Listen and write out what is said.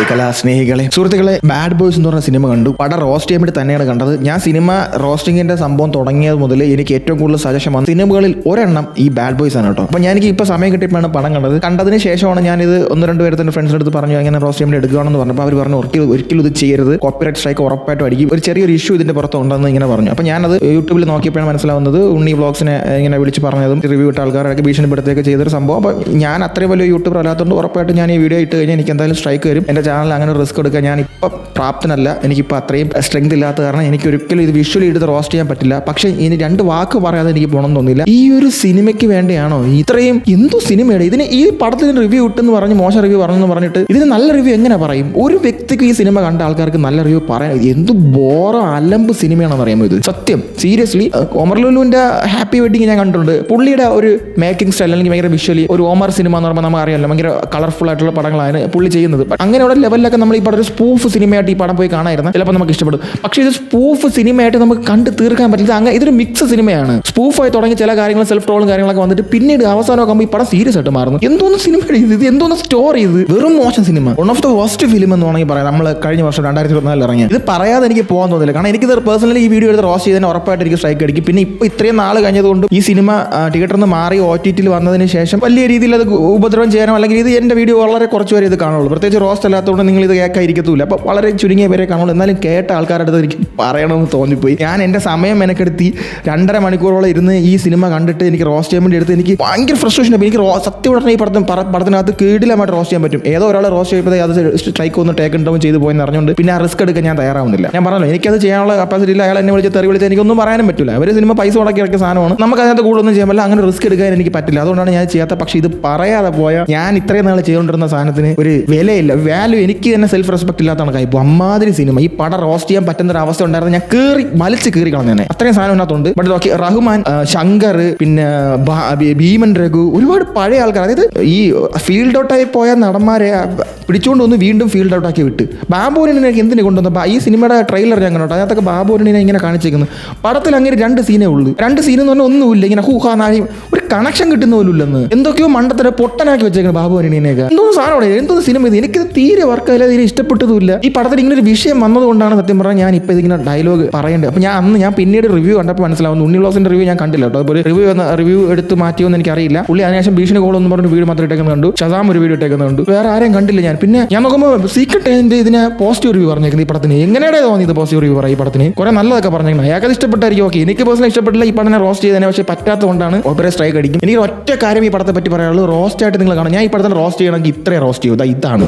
കലാസ്നേഹികളെ, സുഹൃത്തുക്കളെ, bad boys എന്ന് പറഞ്ഞ സിനിമ കണ്ടു. പടം റോസ്റ്റ് ചെയ്യാൻ വേണ്ടി തന്നെയാണ് കണ്ടത്. ഞാൻ സിനിമ റോസ്റ്റിങ്ങിന്റെ സംഭവം തുടങ്ങിയത് മുതൽ എനിക്ക് ഏറ്റവും കൂടുതൽ സജഷൻ വന്ന സിനിമകളിൽ ഒരെണ്ണം ഈ ബാഡ് ബോയ്സ് ആണ് കേട്ടോ. അപ്പോൾ എനിക്ക് ഇപ്പോൾ സമയം കിട്ടിയപ്പോഴാണ് പടം കണ്ടത്. കണ്ടതിന് ശേഷമാണ് ഞാനിത് ഒന്ന് രണ്ട് പേര് തന്നെ ഫ്രണ്ട്സിൻ്റെ അടുത്ത് പറഞ്ഞു അങ്ങനെ റോസ്റ്റ് ചെയ്യാൻ വേണ്ടി എടുക്കുകയാണെന്ന് പറഞ്ഞപ്പോൾ അവർ പറഞ്ഞു ഒരിക്കലും ഇത് ചെയ്യരുത്, കോപ്പിറൈറ്റ് സ്ട്രൈക്ക് ഉറപ്പായിട്ടും അടിക്കും, ഒരു ചെറിയൊരു ഇഷ്യൂ ഇതിന്റെ പുറത്ത് ഉണ്ടെന്ന് ഇങ്ങനെ പറഞ്ഞു. അപ്പോൾ ഞാനത് യൂട്യൂബിൽ നോക്കിയപ്പോഴാണ് മനസ്സിലാവുന്നത് ഉണ്ണി വ്ളോഗ്സിനെ ഇങ്ങനെ വിളിച്ച് പറഞ്ഞതും റിവ്യൂ ഇട്ട ആൾക്കാരൊക്കെ ഭീഷണിപ്പെടുത്തുകയൊക്കെ ചെയ്തൊരു സംഭവം. അപ്പോൾ ഞാൻ അത്രയും വലിയ യൂട്യൂബർ അല്ലാത്തതുകൊണ്ട് ഉറപ്പായിട്ടും ഞാൻ ഈ വീഡിയോ ഇട്ട് കഴിഞ്ഞാൽ എനിക്ക് എന്തായാലും സ്ട്രൈക്ക് വരും. എൻ്റെ ചാനൽ അങ്ങനെ റിസ്ക് എടുക്കാൻ ഞാൻ ഇപ്പോൾ പ്രാപ്തനല്ല. എനിക്കിപ്പോൾ അത്രയും സ്ട്രെങ്ത് ഇല്ലാത്ത കാരണം എനിക്ക് ഒരിക്കലും ഇത് വിഷ്വലി എടുത്ത് റോസ്റ്റ് ചെയ്യാൻ പറ്റില്ല. പക്ഷേ ഇനി രണ്ട് വാക്ക് പറയാതെ എനിക്ക് പോകണം തോന്നില്ല. ഈ ഒരു സിനിമയ്ക്ക് വേണ്ടിയാണോ ഇത്രയും എന്തോ സിനിമയുടെ ഇതിന് ഈ പടത്തിന് റിവ്യൂ ഇട്ടെന്ന് പറഞ്ഞ് മോശം റിവ്യൂ പറഞ്ഞെന്ന് പറഞ്ഞിട്ട് ഇതിന് നല്ല റിവ്യൂ എങ്ങനെ പറയും? ഒരു വ്യക്തിക്ക് ഈ സിനിമ കണ്ട ആൾക്കാർക്ക് നല്ല റിവ്യൂ പറയാൻ എന്ത് ബോറോ അലമ്പ് സിനിമയാണെന്ന് പറയുമ്പോൾ ഇത് സത്യം സീരിയസ്ലി. ഒമർ ലുലുവിൻ്റെ ഹാപ്പി വെഡിങ് ഞാൻ കണ്ടിട്ടുണ്ട്. പുള്ളിയുടെ ഒരു മേക്കിംഗ് സ്റ്റൈൽ അല്ലെങ്കിൽ ഭയങ്കര വിഷ്വലി ഒരു ഒമർ സിനിമ എന്ന് പറയുമ്പോൾ നമുക്ക് അറിയാമല്ലോ, ഭയങ്കര കളർഫുൾ ആയിട്ടുള്ള പടങ്ങളാണ് പുള്ളി ചെയ്യുന്നത്. അങ്ങനെയുള്ള ലെവലിലൊക്കെ നമ്മൾ ഈ പടം ഒരു സ്പൂഫ് സിനിമയായിട്ട് ഈ പടം പോയി കാണായിരുന്നു ചിലപ്പോൾ നമുക്ക് ഇഷ്ടപ്പെടും. പക്ഷേ ഇത് സ്പൂഫ് സിനിമയായിട്ട് നമുക്ക് കണ്ട് തീർക്കാൻ പറ്റില്ല. അങ്ങനെ ഇതൊരു മിക്സ് സിനിമയാണ്. സ്പൂഫായി തുടങ്ങി ചില കാര്യങ്ങൾ സെൽഫ് ട്രോളും കാര്യങ്ങളൊക്കെ വന്നിട്ട് പിന്നീട് അവസാനമൊക്കെ ആകുമ്പോൾ ഈ പടം സീരിയസ് ആയിട്ട് മാറുന്നു. എന്തോന്ന് സിനിമ ഇത്, എന്തോന്ന് സ്റ്റോറി, ഇത് വെറും മോശം cinema. One of the worst film എന്ന് വേണമെങ്കിൽ പറയാം. നമ്മൾ കഴിഞ്ഞ വർഷം 2024 ഇറങ്ങിയ ഇത് പറയാതെ എനിക്ക് പോകാൻ തോന്നില്ല. കാരണം എനിക്കിത് പേഴ്സണലി ഈ വീഡിയോ എടുത്ത് റോസ്റ്റ് ചെയ്തതിന് ഉറപ്പായിട്ട് എനിക്ക് സ്ട്രൈക്ക് അടിക്കും. പിന്നെ ഇപ്പോൾ ഇത്രയും നാൾ കഴിഞ്ഞതുകൊണ്ട് ഈ സിനിമ തിയേറ്ററിൽ നിന്ന് മാറി OTTയിൽ വന്നതിന് ശേഷം വലിയ രീതിയിൽ അത് ഉപദ്രവം ചെയ്യാനോ അല്ലെങ്കിൽ ഇത് എൻ്റെ വീഡിയോ വളരെ കുറച്ച് പേരെ ഇത് കാണുള്ളൂ. പ്രത്യേകിച്ച് റോസ്റ്റ് അല്ലാത്തതുകൊണ്ട് നിങ്ങൾ ഇത് കേൾക്കാതിരിക്കത്തില്ല. അപ്പോൾ വളരെ ചുരുങ്ങിയ പേരെ കാണുള്ളൂ. എന്നാലും കേട്ട ആൾക്കാരുടെ അടുത്ത് എനിക്ക് പറയണമെന്ന് തോന്നിപ്പോയി. ഞാൻ എൻ്റെ സമയം മെനക്കെടുത്തി 2.5 മണിക്കൂറോളം ഇരുന്ന് ഈ സിനിമ കണ്ടിട്ട് എനിക്ക് റോസ്റ്റ് ചെയ്യാൻ വേണ്ടി എടുത്ത് എനിക്ക് ഭയങ്കര ഫ്രസ്ട്രേഷൻ. എനിക്ക് സത്യം ഉടനെ ഈ പടത്തിനകത്ത് കീടിലമായിട്ട് റോസ്റ്റ് ചെയ്യാൻ പറ്റും. ഏതോ ഒരാളെ റോസ്റ്റ് ചെയ്യുമ്പോൾ അത് സ്ട്രൈക്ക് ഒന്ന് ടേക്ക് ഡൗൺ ചെയ്ത് പോയെന്ന് അറിഞ്ഞുകൊണ്ട് പിന്നെ ആ റിസ്ക് എടുക്കാൻ ഞാൻ തയ്യാറാവുന്നില്ല. ഞാൻ പറഞ്ഞല്ലോ എനിക്കത് ചെയ്യാനുള്ള കപ്പാസിറ്റി ഇല്ല. അയാൾ എന്നെ തെറി വിളിച്ചാൽ എനിക്കൊന്നും പറയാനും പറ്റില്ല. അവർ സിനിമ പൈസ മുടക്കി ഇറക്കിയ സാധനമാണ്. നമുക്ക് അതിനകത്ത് കൂടുതലൊന്നും ചെയ്യാൻ പറ്റില്ല. അങ്ങനെ റിസ്ക് എടുക്കാൻ എനിക്ക് പറ്റില്ല. അതുകൊണ്ടാണ് ഞാൻ ചെയ്യാത്ത. പക്ഷേ ഇത് പറയാതെ പോയാൽ ഞാൻ ഇത്രയും നാൾ ചെയ്തുകൊണ്ടിരുന്ന സാധനത്തിന് ഒരു വിലയില്ല, വാല്യൂ എനിക്ക് തന്നെ സെൽഫ് റെസ്പെക്ട് ഇല്ലാത്തതാണ് കാര്യം. അമ്മാതിരി സിനിമ ഈ പടം റോസ്റ്റ് ചെയ്യാൻ പറ്റുന്ന ഒരു അവസ്ഥ ഉണ്ടായിരുന്നു. ഞാൻ വലിച്ച് കീറി കളഞ്ഞു. അത്രയും സാധനം ഇതിനകത്തുണ്ട്. ബട്ട് ഓക്കെ, റഹ്മാൻ, ശങ്കർ, പിന്നെ ഭീമൻ രഘു, ഒരുപാട് പഴയ ആൾക്കാർ, അതായത് ഈ ഫീൽഡ് ഔട്ടായി പോയ നടന്മാരെ പിടിച്ചുകൊണ്ട് വന്ന് വീണ്ടും ഫീൽഡ് ഔട്ടാക്കി വിട്ട്. ബാബുവിനെ എന്തിനു കൊണ്ടുവന്ന ഈ സിനിമയുടെ ട്രെയിലർ ഞാൻ കണ്ടോട്ടെ. അതിനകത്തൊക്കെ ബാബുവിനെ ഇങ്ങനെ കാണിച്ചേക്കുന്നു. പടത്തിൽ അങ്ങനെ 2 സീനേ ഉള്ളൂ. 2 സീൻ എന്ന് പറഞ്ഞാൽ ഒന്നുമില്ല. ഇങ്ങനെ ഹൂഹാ നാഴി ഒരു കണക്ഷൻ കിട്ടുന്ന പോലും ഇല്ലെന്ന് എന്തൊക്കെയോ മണ്ടത്തിനെ പൊട്ടനാക്കി വെച്ചേക്കുന്നത് ബാബുവിനെയൊക്കെ. എന്തോന്ന് സാധനമാണ്, എന്തോന്ന് സിനിമ ഇത്. എനിക്കിത് തീരെ വർക്കല്ല, തീരെ ഇഷ്ടപ്പെട്ടതുമില്ല. ഈ പടത്തിൽ ഇങ്ങനെ ഒരു വിഷയം വന്നതുകൊണ്ടാണ് സത്യം പറഞ്ഞാൽ ഞാൻ ഇപ്പോൾ ഇതിങ്ങനെ ഡയലോഗ് പറയേണ്ടത്. അപ്പോൾ ഞാൻ പിന്നീട് റിവ്യൂ കണ്ടപ്പോൾ മനസ്സിലാവുന്നു. ഉണ്ണി വ്ളോഗ്സിന്റെ റിവ്യൂ ഞാൻ കണ്ടില്ല കേട്ടോ. അപ്പോൾ റിവ്യൂ എടുത്ത് മാറ്റിയോന്ന് എനിക്കറിയില്ല. പുള്ളി അതിനുശേഷം ഭീഷണി കോളെന്ന് പറഞ്ഞ വീഡിയോ മാത്രം ഇട്ടേക്കുന്നത് കണ്ടു. ഷസാം ഒരു വീഡിയോ ഇട്ടേക്കുന്നുണ്ട്. വേറെ ആരെയും കണ്ടില്ല ഞാൻ. പിന്നെ ഞാൻ നോക്കുമ്പോൾ സീക്രട്ട് ഏജന്റ് ഇതിനെ പോസിറ്റീവ് റിവ്യൂ പറഞ്ഞേക്കുന്നത്. ഈ പടത്തിന് എങ്ങനെയാണ് തോന്നിയത് പോസിറ്റീവ് റിവ്യൂ പറയാം? ഈ പടത്തിന് കുറെ നല്ലതൊക്കെ പറഞ്ഞേക്കുന്നത്. അയാൾക്ക് ഇഷ്ടപ്പെട്ടായിരിക്കും. ഓക്കെ, എനിക്ക് പേഴ്സണലി ഇഷ്ടപ്പെട്ടില്ല ഈ പടനെ റോസ്റ്റ് ചെയ്തതിനെ. പക്ഷേ പറ്റാത്തതുകൊണ്ടാണ് ഓപ്പറേ സ്ട്രൈക്ക് അടിക്കും. എനിക്ക് ഒറ്റ കാര്യം ഈ പടത്തെ പറ്റി പറയാനുള്ളൂ. റോസ്റ്റ് ആയിട്ട് നിങ്ങൾ കാണാം. ഞാൻ ഈ പടത്തിന് റോസ്റ്റ് ചെയ്യണമെങ്കിൽ ഇത്രയും റോസ്റ്റ് ചെയ്യും. ഇതാണ്